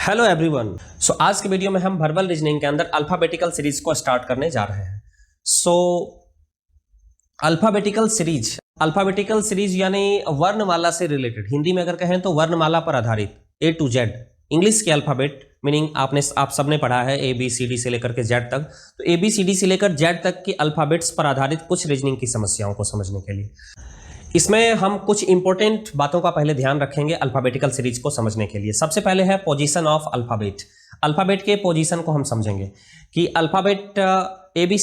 Hello everyone. आज के video में हम वर्बल रीजनिंग के अंदर अल्फाबेटिकल सीरीज को स्टार्ट करने जा रहे हैं। अल्फाबेटिकल सीरीज यानी वर्णमाला से रिलेटेड, हिंदी में अगर कहें तो वर्णमाला पर आधारित ए टू जेड। इंग्लिश के अल्फाबेट मीनिंग आप सबने पढ़ा है ए बी सी डी से लेकर के जेड तक, तो ए बी सी डी से लेकर जेड तक की अल्फाबेट्स पर आधारित कुछ रीजनिंग की समस्याओं को समझने के लिए इसमें हम कुछ इंपॉर्टेंट बातों का पहले ध्यान रखेंगे अल्फाबेटिकल सीरीज को समझने के लिए। सबसे पहले है पोजीशन ऑफ अल्फाबेट। अल्फाबेट के पोजीशन को हम समझेंगे कि alphabet A B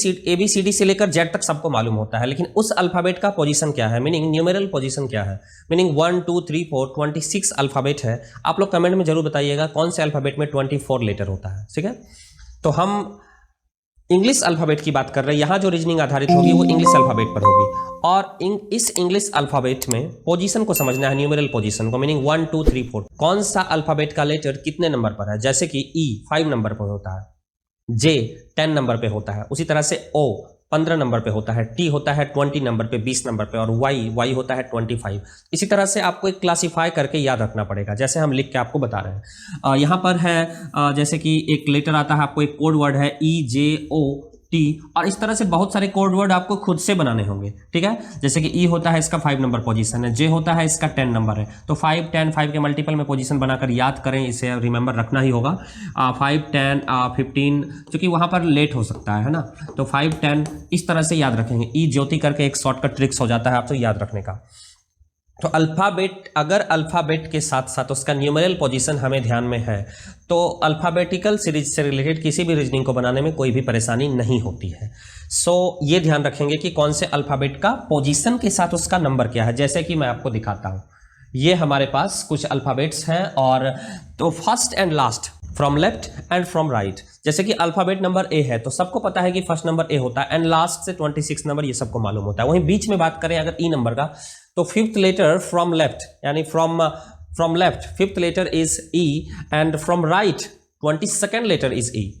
C D से लेकर जेड तक सबको मालूम होता है, लेकिन उस अल्फाबेट का पोजीशन क्या है, मीनिंग न्यूमेरल पोजीशन क्या है, मीनिंग 1 2 3 4 26 अल्फाबेट है। आप लोग कमेंट में जरूर बताइएगा कौन से अल्फाबेट में 24 लेटर होता है। ठीक है, तो हम इंग्लिश अल्फाबेट की बात कर रहे हैं। यहां जो रीजनिंग आधारित होगी वो इंग्लिश अल्फाबेट पर होगी, और इस इंग्लिश अल्फाबेट में पोजीशन को समझना है, न्यूमेरल पोजीशन को, मीनिंग 1 2 3 4 कौन सा अल्फाबेट का लेटर कितने नंबर पर है। जैसे कि ई 5 नंबर पर होता है, जे 10 नंबर पे होता है, उसी तरह से ओ 15 नंबर पे होता है, टी होता है 20 नंबर पे 20 नंबर पे, और वाई होता है 25। इसी तरह से आपको एक क्लासीफाई करके याद रखना पड़ेगा, जैसे हम लिख के आपको बता रहे हैं। यहाँ पर है जैसे कि एक लेटर आता है, आपको एक कोड वर्ड है ई जे ओ टी, और इस तरह से बहुत सारे कोड वर्ड आपको खुद से बनाने होंगे। ठीक है, जैसे कि ई होता है इसका 5 नंबर पोजीशन है, जे होता है इसका 10 नंबर है, तो 5 10 5 के मल्टीपल में पोजीशन बनाकर याद करें, इसे रिमेंबर रखना ही होगा। 5 10 15 क्योंकि वहां पर लेट हो सकता है ना, तो 5 10 इस तरह से याद रखेंगे। ई ज्योति करके एक शॉर्टकट ट्रिक्स हो जाता है आपको याद रखने का। तो अल्फाबेट, अगर अल्फाबेट के साथ साथ उसका न्यूमेरल पोजीशन हमें ध्यान में है तो अल्फाबेटिकल सीरीज से रिलेटेड किसी भी रीजनिंग को बनाने में कोई भी परेशानी नहीं होती है। ये ध्यान रखेंगे कि कौन से अल्फाबेट का पोजीशन के साथ उसका नंबर क्या है। जैसे कि मैं आपको दिखाता हूं, ये हमारे पास कुछ अल्फाबेट्स हैं, और तो first and last, from left and from right. जैसे कि अल्फाबेट नंबर ए है तो सबको पता है कि फर्स्ट नंबर ए होता है, एंड लास्ट से 26 नंबर ये सबको मालूम होता है। वहीं बीच में बात करें अगर ई नंबर का, तो फिफ्थ लेटर फ्रॉम लेफ्ट यानी from left fifth letter is E, and from right 22nd letter is E.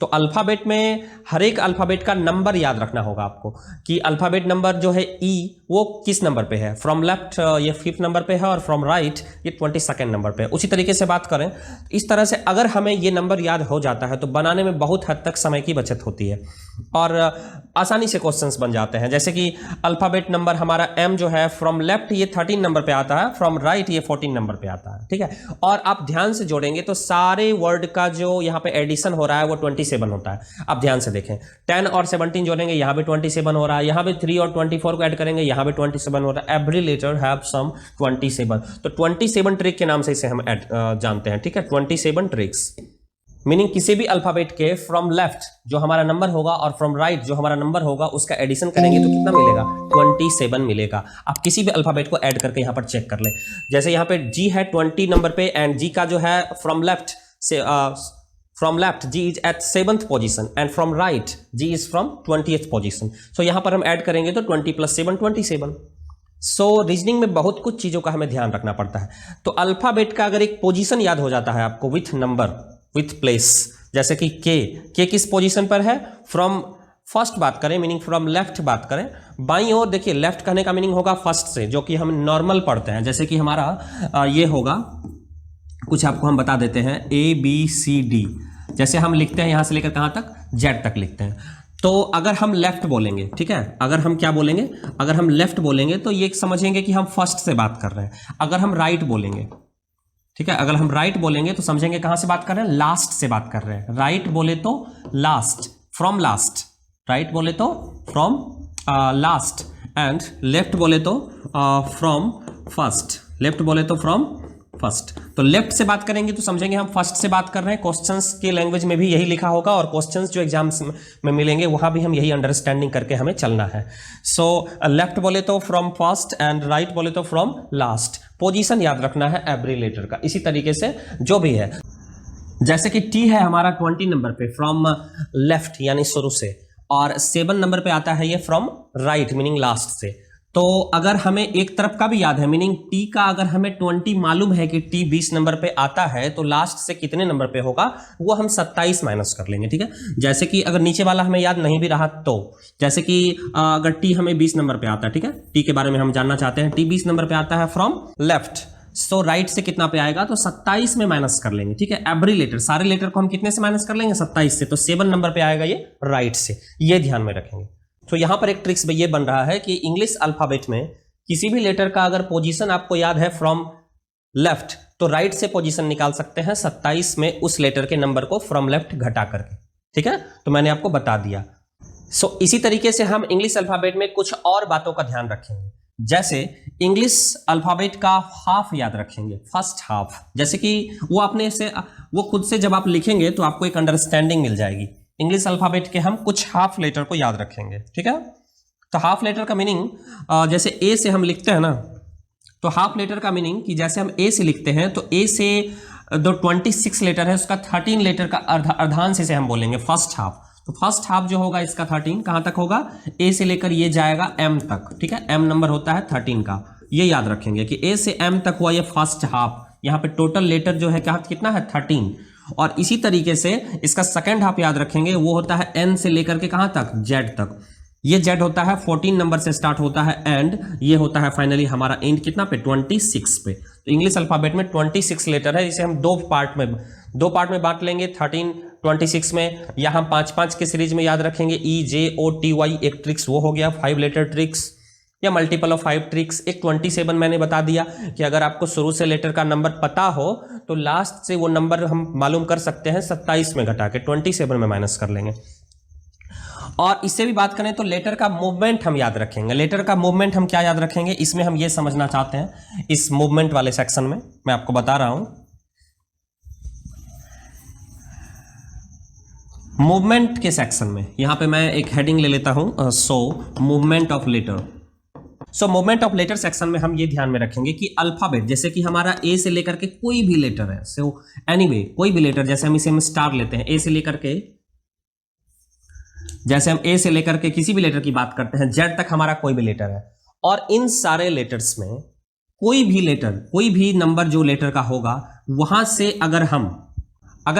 तो अल्फाबेट में हर एक अल्फाबेट का नंबर याद रखना होगा आपको कि अल्फाबेट नंबर जो है ई वो किस नंबर पे है। फ्रॉम लेफ्ट ये 5th नंबर पे है, और फ्रॉम राइट ये 22nd नंबर पे है। उसी तरीके से बात करें इस तरह से अगर हमें ये नंबर याद हो जाता है तो बनाने में बहुत हद तक समय की बचत होती है और आसानी से क्वेश्चंस बन जाते हैं। जैसे कि अल्फाबेट नंबर हमारा एम जो है, फ्रॉम लेफ्ट ये 13 नंबर पे आता है, फ्रॉम राइट ये 14 नंबर पे आता है। ठीक है, और आप ध्यान से जोड़ेंगे तो सारे वर्ड का जो यहाँ पे एडिशन हो रहा है वो 27 होता है। आप ध्यान से देखें, 10 और 17 जोड़ेंगे यहाँ पे 27 हो रहा है, यहाँ पे 3 और 24 को ऐड करेंगे यहाँ पे 27 हो रहा है। एवरी लेटर हैव सम 27, तो 27 ट्रिक के नाम से इसे हम जानते हैं। ठीक है, 27 ट्रिक्स मीनिंग किसी भी अल्फाबेट के फ्रॉम लेफ्ट जो हमारा नंबर होगा और फ्रॉम राइट जो हमारा नंबर होगा उसका एडिशन करेंगे तो कितना मिलेगा, 27 मिलेगा। आप किसी भी अल्फाबेट को ऐड करके यहां पर चेक कर ले। जैसे यहां पे जी है 20 नंबर पे, एंड जी का जो है from left G is at 7th position, and from right G is from 20th position. So यहां पर हम ऐड करेंगे तो 20 + 7 27। रीजनिंग में बहुत कुछ चीजों का हमें ध्यान रखना पड़ता है। तो अल्फाबेट का अगर एक पोजीशन याद हो जाता है आपको विथ नंबर विथ प्लेस, जैसे कि के किस पोजीशन पर है, फ्रॉम फर्स्ट बात करें मीनिंग फ्रॉम लेफ्ट बात करें, बाईं ओर देखिए लेफ्ट कहने का मीनिंग होगा फर्स्ट से, जो कि हम नॉर्मल पढ़ते हैं। जैसे कि हमारा ये होगा, कुछ आपको हम बता देते हैं, ए बी सी डी जैसे हम लिखते हैं यहां से लेकर कहां तक, जेड तक लिखते हैं। तो अगर हम लेफ्ट बोलेंगे, ठीक है, अगर हम क्या बोलेंगे, अगर हम लेफ्ट बोलेंगे तो ये समझेंगे कि हम फर्स्ट से बात कर रहे हैं। अगर हम राइट बोलेंगे, ठीक है, अगर हम राइट बोलेंगे तो समझेंगे कहां से बात कर रहे हैं, लास्ट से बात कर रहे हैं। राइट बोले तो लास्ट, फ्रॉम लास्ट, राइट बोले तो फ्रॉम लास्ट, एंड लेफ्ट बोले तो फ्रॉम फर्स्ट, लेफ्ट बोले तो फ्रॉम फर्स्ट। तो लेफ्ट से बात करेंगे तो समझेंगे हम फर्स्ट से बात कर रहे हैं। क्वेश्चंस के लैंग्वेज में भी यही लिखा होगा, और क्वेश्चंस जो एग्जाम्स में मिलेंगे वहां भी हम यही अंडरस्टैंडिंग करके हमें चलना है। लेफ्ट बोले तो फ्रॉम फर्स्ट, एंड राइट बोले तो फ्रॉम लास्ट। पोजीशन याद रखना है एवरी लेटर का। इसी तरीके से जो भी है, जैसे कि टी है हमारा 20 नंबर पे, फ्रॉम लेफ्ट यानी शुरू से, और 7 नंबर पे आता है ये फ्रॉम राइट मीनिंग लास्ट से। तो अगर हमें एक तरफ का भी याद है, मीनिंग टी का अगर हमें 20 मालूम है कि टी 20 नंबर पे आता है, तो लास्ट से कितने नंबर पे होगा वो हम 27 माइनस कर लेंगे। ठीक है, जैसे कि अगर नीचे वाला हमें याद नहीं भी रहा तो, जैसे कि अगर टी हमें 20 नंबर पे आता है, ठीक है, टी के बारे में हम जानना चाहते हैं, टी 20 नंबर पे आता है फ्रॉम लेफ्ट, सो राइट से कितना पे आएगा, तो 27 में माइनस कर लेंगे, ठीक है। एवरी लेटर, सारे लेटर को हम कितने से माइनस कर लेंगे, 27 से, तो 7 नंबर पे आएगा ये राइट से, ये ध्यान में रखेंगे। तो यहां पर एक ट्रिक्स ये बन रहा है कि इंग्लिश अल्फाबेट में किसी भी लेटर का अगर पोजीशन आपको याद है फ्रॉम लेफ्ट, तो राइट से पोजीशन निकाल सकते हैं 27 में उस लेटर के नंबर को फ्रॉम लेफ्ट घटा करके, ठीक है। तो मैंने आपको बता दिया। सो इसी तरीके से हम इंग्लिश अल्फाबेट में कुछ और बातों का ध्यान रखेंगे, जैसे इंग्लिश अल्फाबेट का हाफ याद रखेंगे, फर्स्ट हाफ, जैसे कि वो अपने से वो खुद से जब आप लिखेंगे तो आपको एक अंडरस्टैंडिंग मिल जाएगी। इंग्लिश अल्फाबेट के हम कुछ हाफ लेटर को याद रखेंगे, ठीक है। तो हाफ लेटर का मीनिंग, जैसे ए से हम लिखते हैं ना, तो हाफ लेटर का मीनिंग कि जैसे हम ए से लिखते हैं तो ए से जो 26 लेटर है उसका 13 लेटर का अर्धांश से हम बोलेंगे फर्स्ट हाफ। तो फर्स्ट हाफ जो होगा इसका 13 कहां तक होगा, ए से लेकर ये जाएगा एम तक, ठीक है। एम नंबर होता है 13 का, ये याद रखेंगे कि ए से एम तक हुआ ये फर्स्ट हाफ। यहाँ पे टोटल लेटर जो है कितना है, 13। और इसी तरीके से इसका सेकेंड हाफ याद रखेंगे, वो होता है एन से लेकर के कहां तक, जेड तक। ये जेड होता है 14 नंबर से स्टार्ट होता है एंड ये होता है फाइनली हमारा एंड कितना पे, 26 पे। तो इंग्लिश अल्फाबेट में 26 लेटर है, इसे हम दो पार्ट में बांट लेंगे, 13 26 में। यहाँ 5-5 के सीरीज में याद रखेंगे, EJOTY एक ट्रिक्स वो हो गया 5 लेटर ट्रिक्स या मल्टीपल ऑफ 5 ट्रिक्स। एक 27 मैंने बता दिया कि अगर आपको शुरू से लेटर का नंबर पता हो तो लास्ट से वो नंबर हम मालूम कर सकते हैं 27 में घटा के 27 में माइनस कर लेंगे। और इससे भी बात करें तो लेटर का मूवमेंट हम याद रखेंगे। लेटर का मूवमेंट हम क्या याद रखेंगे, इसमें हम ये समझना चाहते हैं, इस मूवमेंट वाले सेक्शन में मैं आपको बता रहा हूं। मूवमेंट के सेक्शन में यहां पे मैं एक हेडिंग ले लेता हूं, so movement of letter. So movement of letter section में हम ये ध्यान में रखेंगे कि अल्फाबेट, जैसे कि हमारा ए से लेकर के कोई भी लेटर है, सो एनीवे कोई भी लेटर, जैसे हम इसे हम स्टार लेते हैं, ए से लेकर के, जैसे हम ए से लेकर के किसी भी लेटर की बात करते हैं, जेड तक हमारा कोई भी लेटर है। और इन सारे लेटर्स में कोई भी लेटर, कोई भी नंबर जो लेटर का होगा, वहां से अगर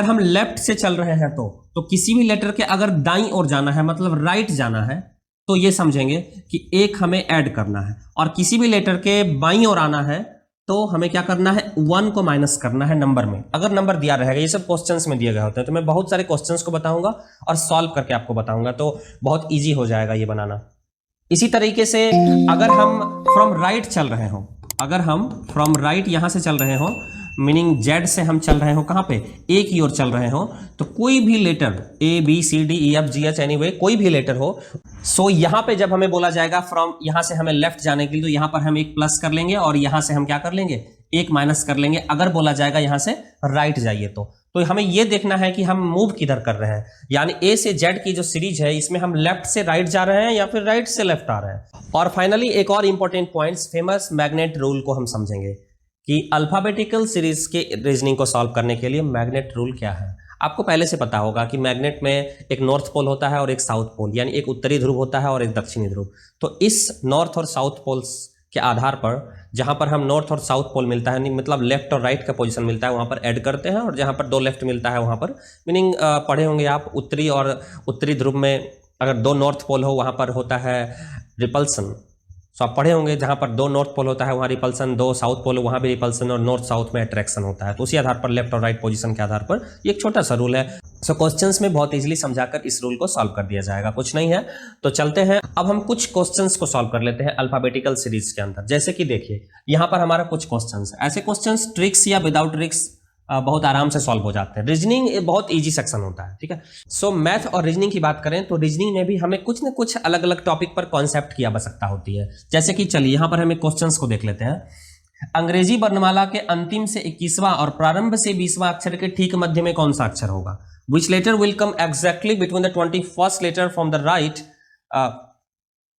हम लेफ्ट से चल रहे हैं तो किसी भी लेटर के अगर दाईं ओर जाना है, मतलब राइट जाना है, तो ये समझेंगे कि एक हमें ऐड करना है। और किसी भी लेटर के बाईं ओर आना है तो हमें क्या करना है, 1 को माइनस करना है नंबर में, अगर नंबर दिया रहेगा। ये सब क्वेश्चंस में दिए गए होते हैं, तो मैं बहुत सारे क्वेश्चंस को बताऊंगा और सॉल्व करके आपको बताऊंगा, तो बहुत इजी हो जाएगा ये बनाना। इसी तरीके से अगर हम फ्रॉम राइट चल रहे हो, अगर हम फ्रॉम राइट यहां से चल रहे हो, मीनिंग जेड से हम चल रहे हो कहां पे, ए की ओर चल रहे हो, तो कोई भी लेटर ABCDEFGH एनीवे कोई भी लेटर हो, सो यहां पे जब हमें बोला जाएगा फ्रॉम, यहां से हमें लेफ्ट जाने के लिए, तो यहां पर हम एक प्लस कर लेंगे और यहां से हम क्या कर लेंगे, एक माइनस कर लेंगे। अगर बोला जाएगा यहां से राइट जाइए तो हमें यह देखना है कि हम मूव किधर कर रहे हैं, यानी ए से जेड की जो सीरीज है इसमें हम लेफ्ट से राइट जा रहे हैं या फिर राइट से लेफ्ट आ रहे हैं। और फाइनली एक और important points, famous magnet rule को हम समझेंगे कि अल्फाबेटिकल सीरीज के रीजनिंग को सॉल्व करने के लिए मैग्नेट रूल क्या है। आपको पहले से पता होगा कि मैग्नेट में एक नॉर्थ पोल होता है और एक साउथ पोल, यानी एक उत्तरी ध्रुव होता है और एक दक्षिणी ध्रुव। तो इस नॉर्थ और साउथ पोल्स के आधार पर, जहां पर हम नॉर्थ और साउथ पोल मिलता है, मतलब लेफ्ट और राइट का पोजीशन मिलता है, वहां पर ऐड करते हैं, और जहां पर 2 लेफ्ट मिलता है वहां पर, मीनिंग पढ़े होंगे आप, उत्तरी और उत्तरी ध्रुव में अगर 2 नॉर्थ पोल हो वहां पर होता है रिपल्सन। सो आप पढ़े होंगे जहां पर 2 नॉर्थ पोल होता है वहां रिपल्सन, 2 साउथ पोल वहां भी रिपल्सन, और नॉर्थ साउथ में अट्रैक्शन होता है। तो उसी आधार पर लेफ्ट और राइट पोजीशन के आधार पर ये एक छोटा सा रूल है। सो क्वेश्चंस में बहुत इजीली समझाकर इस रूल को सॉल्व कर दिया जाएगा, कुछ नहीं है। तो चलते हैं, अब हम कुछ क्वेश्चंस को सॉल्व कर लेते हैं अल्फाबेटिकल सीरीज के अंदर। जैसे कि देखिए यहां पर हमारा कुछ क्वेश्चंस, ऐसे क्वेश्चंस ट्रिक्स या विदाउट ट्रिक्स बहुत आराम से सॉल्व हो जाते हैं। रीजनिंग बहुत इजी सेक्शन होता है, ठीक है। सो मैथ और रीजनिंग की बात करें तो रीजनिंग में भी हमें कुछ न कुछ अलग अलग टॉपिक पर कॉन्सेप्ट की आवश्यकता होती है। जैसे कि चलिए यहां पर हमें क्वेश्चंस को देख लेते हैं। अंग्रेजी वर्णमाला के अंतिम से 21वां और प्रारंभ से 20वां अक्षर के ठीक मध्य में कौन सा अक्षर होगा? Which letter will come exactly between the 21st letter from the right,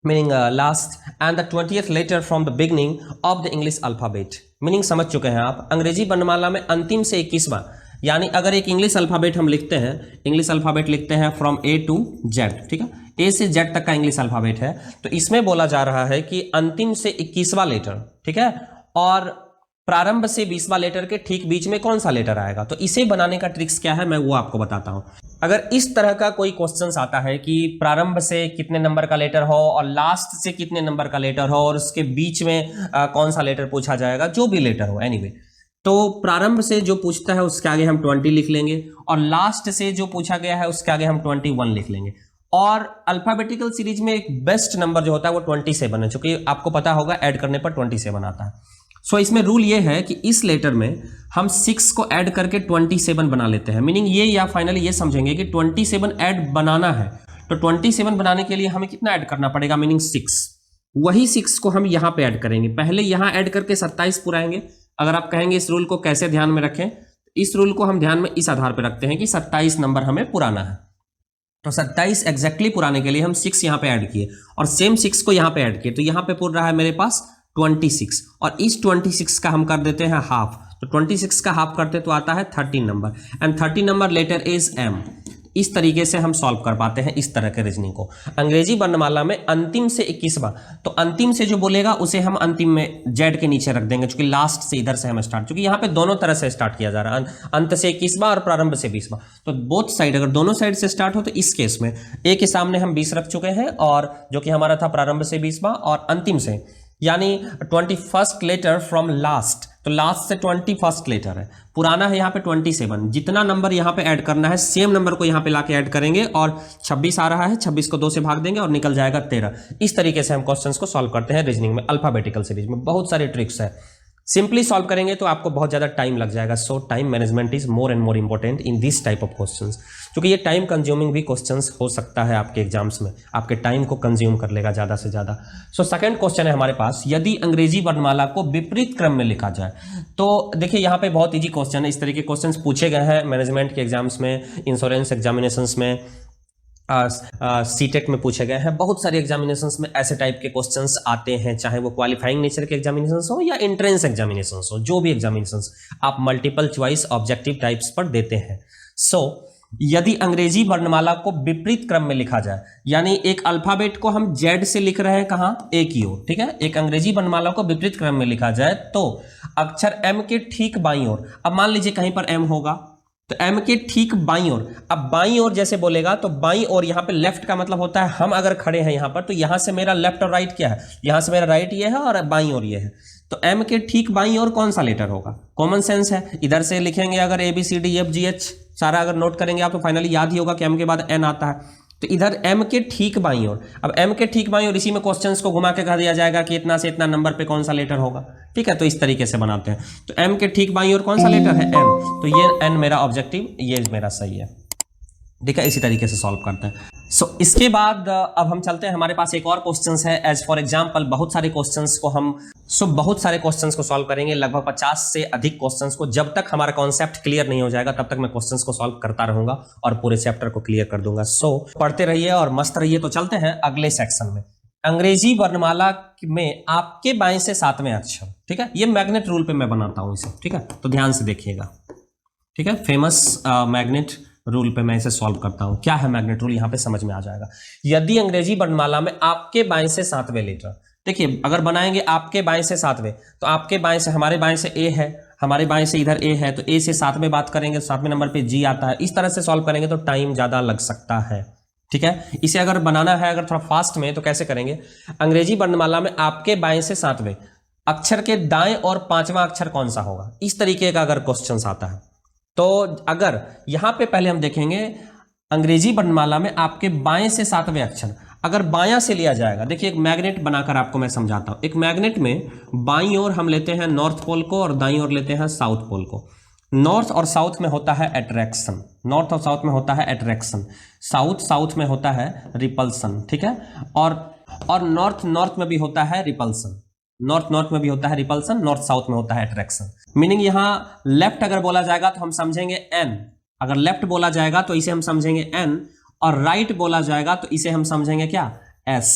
meaning last, and the 20th letter from the beginning of the English alphabet? Meaning समझ चुके हैं आप। अंग्रेजी वर्णमाला में अंतिम से 21वां, यानी अगर एक इंग्लिश अल्फाबेट हम लिखते हैं, इंग्लिश अल्फाबेट लिखते हैं फ्रॉम A to Z, ठीक है, A से Z तक का इंग्लिश अल्फाबेट है, तो इसमें बोला जा रहा है कि अंतिम से 21वां लेटर, ठीक है, और प्रारंभ से 20वां लेटर के ठीक बीच में कौन सा लेटर आएगा। तो इसे बनाने का ट्रिक्स क्या है मैं वो आपको बताता हूं। अगर इस तरह का कोई क्वेश्चन आता है कि प्रारंभ से कितने नंबर का लेटर हो और लास्ट से कितने नंबर का लेटर हो और उसके बीच में कौन सा लेटर पूछा जाएगा, जो भी लेटर हो एनीवे, तो प्रारंभ से जो पूछता है उसके आगे हम 20 लिख लेंगे और लास्ट से जो पूछा गया है उसके आगे हम 21 लिख लेंगे। और अल्फाबेटिकल सीरीज में एक बेस्ट नंबर जो होता है वो 27 है, क्योंकि आपको पता होगा ऐड करने पर 27 आता है। सो इसमें रूल ये है कि इस लेटर में हम 6 को ऐड करके 27 बना लेते हैं, मीनिंग ये या फाइनली ये समझेंगे कि 27 ऐड बनाना है, तो 27 बनाने के लिए हमें कितना ऐड करना पड़ेगा, मीनिंग 6। वही 6 को हम यहां पे ऐड करेंगे, पहले यहां ऐड करके 27 पुराएंगे। अगर आप कहेंगे इस रूल को कैसे ध्यान में रखें, इस रूल को हम ध्यान में इस आधार पर रखते हैं कि 27 नंबर हमें पुराना है, तो 27 एग्जैक्टली पुराने के लिए हम 6 यहां पे ऐड किए और सेम 6 को यहां पे ऐड किए, तो यहां पे पुर रहा है मेरे पास 26 और इस 26 का हम कर देते हैं हाफ, तो 26 का हाफ करते तो आता है 13 number and 13 number letter is M. इस तरीके से हम सॉल्व कर पाते हैं इस तरह के रीजनिंग को। अंग्रेजी वर्णमाला में अंतिम से 21वां, तो अंतिम से जो बोलेगा उसे हम अंतिम में जेड के नीचे रख देंगे, क्योंकि लास्ट से इधर से हम स्टार्ट, क्योंकि यहाँ पे दोनों तरह से स्टार्ट किया जा रहा है, अंत से 21वां और प्रारंभ से 20वां, तो बोथ साइड अगर दोनों साइड से स्टार्ट हो तो इस केस में ए के सामने हम 20 रख चुके हैं और जो कि हमारा था प्रारंभ से 20वां और अंतिम से यानी 21st लेटर फ्रॉम लास्ट, तो लास्ट से 21st लेटर है, पुराना है यहाँ पे 27, जितना नंबर यहाँ पे ऐड करना है सेम नंबर को यहाँ पे लाके ऐड करेंगे और 26 आ रहा है, 26 को 2 से भाग देंगे और निकल जाएगा 13। इस तरीके से हम क्वेश्चंस को सॉल्व करते हैं रीजनिंग में। अल्फाबेटिकल सीरीज में बहुत सारे ट्रिक्स है, सिंपली सॉल्व करेंगे तो आपको बहुत ज्यादा टाइम लग जाएगा। सो time management is more and more important in this type of questions, क्योंकि ये टाइम कंज्यूमिंग भी क्वेश्चंस हो सकता है आपके एग्जाम्स में, आपके टाइम को कंज्यूम कर लेगा ज्यादा से ज्यादा। सो सेकंड क्वेश्चन है हमारे पास, यदि अंग्रेजी वर्णमाला को विपरीत क्रम में लिखा जाए, तो देखिए यहाँ पे बहुत ईजी क्वेश्चन है, इस तरीके के क्वेश्चन पूछे गए हैं मैनेजमेंट के एग्जाम्स में, इंश्योरेंस एग्जामिनेशंस में, सीटेट में पूछे गए हैं, बहुत सारे एग्जामिनेशंस में ऐसे टाइप के क्वेश्चंस आते हैं, चाहे वो क्वालिफाइंग नेचर के एग्जामिनेशंस हो या एंट्रेंस एग्जामिनेशंस हो, जो भी एग्जामिनेशंस आप मल्टीपल चॉइस ऑब्जेक्टिव टाइप्स पर देते हैं। सो यदि अंग्रेजी वर्णमाला को विपरीत क्रम में लिखा जाए, यानी एक अल्फाबेट को हम जेड से लिख रहे हैं कहां, ए की ओर, ठीक है, एक अंग्रेजी वर्णमाला को विपरीत क्रम में लिखा जाए तो अक्षर एम के ठीक बाईं ओर, अब मान लीजिए कहीं पर एम होगा तो एम के ठीक बाईं ओर, अब बाईं ओर जैसे बोलेगा तो बाईं ओर यहाँ पे लेफ्ट का मतलब होता है हम अगर खड़े हैं यहाँ पर तो यहाँ से मेरा लेफ्ट और राइट क्या है, यहाँ से मेरा राइट ये है और बाईं ओर ये है, तो एम के ठीक बाईं ओर कौन सा लेटर होगा, कॉमन सेंस है, इधर से लिखेंगे अगर A B C D F G H सारा अगर नोट करेंगे आप तो फाइनली याद ही होगा कि एम के बाद एन आता है, तो इधर एम के ठीक बाईं ओर, अब एम के ठीक बाईं ओर इसी में क्वेश्चंस को घुमा के कह दिया जाएगा कि इतना से इतना नंबर पे कौन सा लेटर होगा, ठीक है, तो इस तरीके से बनाते हैं। तो एम के ठीक बाईं ओर कौन सा लेटर है, एन, तो ये एन मेरा ऑब्जेक्टिव, ये मेरा सही है, ठीक है, इसी तरीके से सॉल्व करते हैं। सो इसके बाद अब हम चलते हैं, हमारे पास एक और क्वेश्चंस है, एज फॉर एग्जांपल बहुत सारे क्वेश्चंस को हम बहुत सारे क्वेश्चंस को सॉल्व करेंगे, लगभग 50 से अधिक क्वेश्चंस को, जब तक हमारा कॉन्सेप्ट क्लियर नहीं हो जाएगा तब तक मैं क्वेश्चंस को सॉल्व करता रहूंगा और पूरे चैप्टर को क्लियर कर दूंगा। सो पढ़ते रहिए और मस्त रहिए। तो चलते हैं अगले सेक्शन में, अंग्रेजी वर्णमाला में आपके बाएं से 7वें अक्षर, ठीक है, ये मैग्नेट रूल पे मैं बनाता हूं इसे, ठीक है, तो ध्यान से देखिएगा, ठीक है, फेमस मैग्नेट रूल पे मैं इसे सॉल्व करता हूं। क्या है मैग्नेट रूल, यहां पे समझ में आ जाएगा। यदि अंग्रेजी वर्णमाला में आपके बाएं से 7वें लेटर, देखिए अगर बनाएंगे आपके बाएं से 7वें, तो आपके बाएं से, हमारे बाएं से ए है, हमारे बाएं से इधर ए है, तो ए से 7वें बात करेंगे, 7वें नंबर पे जी आता है, इस तरह से सॉल्व करेंगे तो टाइम ज्यादा लग सकता है, ठीक है। इसे अगर बनाना है अगर थोड़ा फास्ट में तो कैसे करेंगे, अंग्रेजी वर्णमाला में आपके बाएं से 7वें अक्षर के दाएं और 5वां अक्षर कौन सा होगा, इस तरीके का अगर क्वेश्चन आता है तो अगर यहां पे पहले हम देखेंगे अंग्रेजी वर्णमाला में आपके बाएं से 7वें अक्षर अगर बायां से लिया जाएगा, देखिए एक मैग्नेट बनाकर आपको मैं समझाता हूं। एक मैग्नेट में बाईं ओर हम लेते हैं नॉर्थ पोल को और दाईं ओर लेते हैं साउथ पोल को। नॉर्थ और साउथ में होता है अट्रैक्शन, नॉर्थ और साउथ में होता है अट्रैक्शन, साउथ में होता है रिपल्सन, ठीक है, और नॉर्थ में भी होता है रिपल्सन, नॉर्थ में भी होता है रिपल्सन, नॉर्थ साउथ में होता है अट्रैक्शन। मीनिंग यहां लेफ्ट अगर बोला जाएगा तो हम समझेंगे एन, अगर लेफ्ट बोला जाएगा तो इसे हम समझेंगे एन, और राइट बोला जाएगा तो इसे हम समझेंगे क्या, एस।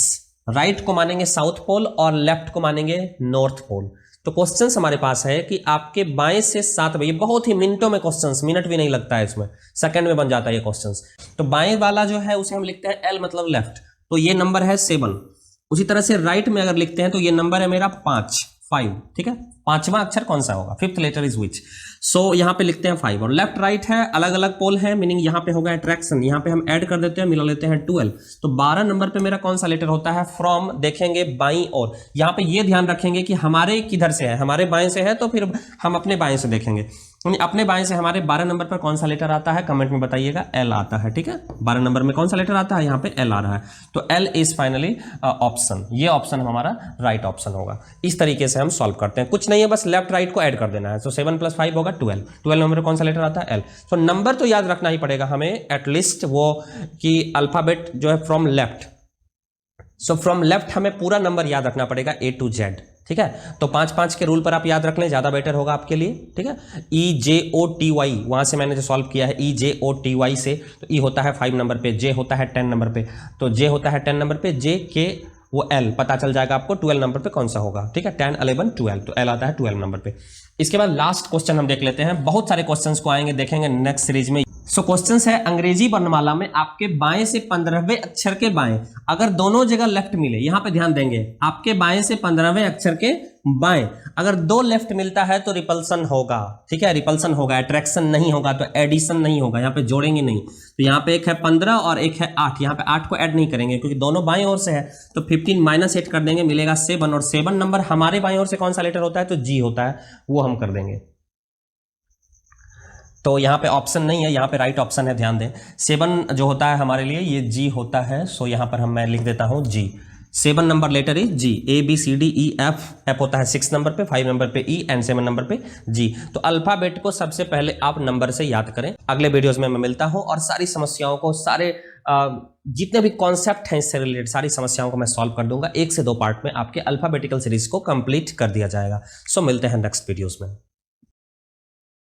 राइट को मानेंगे साउथ पोल और लेफ्ट को मानेंगे नॉर्थ पोल। तो क्वेश्चंस हमारे पास है कि आपके बाएं से 7वें, ये बहुत ही मिनटों में क्वेश्चंस, मिनट भी नहीं लगता है इसमें, सेकंड में बन जाता है ये क्वेश्चंस। तो बाएं वाला जो है उसे हम लिखते हैं एल मतलब लेफ्ट, तो ये नंबर है 7। उसी तरह से राइट में अगर लिखते हैं तो ये नंबर है मेरा 5, ठीक है, 5वां अक्षर कौन सा होगा, 5th लेटर इज विच। सो यहाँ पे लिखते हैं 5 और लेफ्ट राइट है, अलग अलग पोल है, मीनिंग यहाँ पे होगा अट्रैक्शन, यहाँ पे हम ऐड कर देते हैं, मिला लेते हैं 12। तो 12 नंबर पे मेरा कौन सा लेटर होता है? फ्रॉम देखेंगे बाईं ओर। यहाँ पे ये ध्यान रखेंगे कि हमारे किधर से है, हमारे बाएं से है तो फिर हम अपने बाएं से देखेंगे। अपने बाएं से हमारे 12 नंबर पर कौन सा लेटर आता है? कमेंट में बताइएगा। एल आता है, ठीक है। 12 नंबर में कौन सा लेटर आता है? यहाँ पे एल आ रहा है, तो एल इज फाइनली ऑप्शन। ये ऑप्शन हमारा राइट ऑप्शन होगा। इस तरीके से हम सॉल्व करते हैं, कुछ नहीं है, बस लेफ्ट राइट को ऐड कर देना है। तो 7 + 5 होगा 12। 12 नंबर में कौन सा लेटर आता है? एल। तो नंबर तो याद रखना ही पड़ेगा हमें एटलीस्ट, वो कि अल्फाबेट जो है from left. So from left हमें पूरा नंबर याद रखना पड़ेगा A to Z, ठीक है। तो 5-5 के रूल पर आप याद रख लें, ज्यादा बेटर होगा आपके लिए, ठीक है। EJOTY वहां से मैंने जो सॉल्व किया है EJOTY से, तो E होता है 5 नंबर पे, J होता है 10 नंबर पे, तो J होता है 10 नंबर पे, J के वो L पता चल जाएगा आपको 12 नंबर पे कौन सा होगा, ठीक है। 10, 11, 12, तो L आता है 12 नंबर पे। इसके बाद लास्ट क्वेश्चन हम देख लेते हैं, बहुत सारे क्वेश्चंस को आएंगे देखेंगे नेक्स्ट सीरीज में। सो क्वेश्चंस है अंग्रेजी वर्णमाला में आपके बाएं से 15वें अक्षर के बाएं अगर दोनों जगह लेफ्ट मिले, यहां पे ध्यान देंगे, आपके बाएं से 15वें अक्षर के बाएं अगर दो लेफ्ट मिलता है तो रिपल्सन होगा, ठीक है। रिपल्सन होगा, अट्रैक्शन नहीं होगा, तो एडिशन नहीं होगा, यहाँ पे जोड़ेंगे नहीं। तो यहाँ पे एक है 15 और एक है 8, यहाँ पे 8 को ऐड नहीं करेंगे क्योंकि दोनों बाएं ओर से है, तो 15 - 8 कर देंगे, मिलेगा 7। और 7 नंबर हमारे बाएं ओर से कौन सा लेटर होता है? तो जी होता है, वो हम कर देंगे। तो यहाँ पे ऑप्शन नहीं है, यहाँ पे राइट ऑप्शन है, ध्यान दें। 7 जो होता है हमारे लिए ये जी होता है। सो यहाँ पर मैं लिख देता हूँ G. 7 number letter is G. ABCDEF, F होता है 6 नंबर पे, 5 नंबर पे E एंड 7 नंबर पे जी। तो अल्फाबेट को सबसे पहले आप नंबर से याद करें। अगले वीडियोस में मैं मिलता हूँ और सारी समस्याओं को, सारे जितने भी कॉन्सेप्ट हैं इससे रिलेटेड सारी समस्याओं को मैं सॉल्व कर दूंगा। 1 से 2 पार्ट में आपके अल्फाबेटिकल सीरीज को कंप्लीट कर दिया जाएगा। सो मिलते हैं नेक्स्ट वीडियोस में।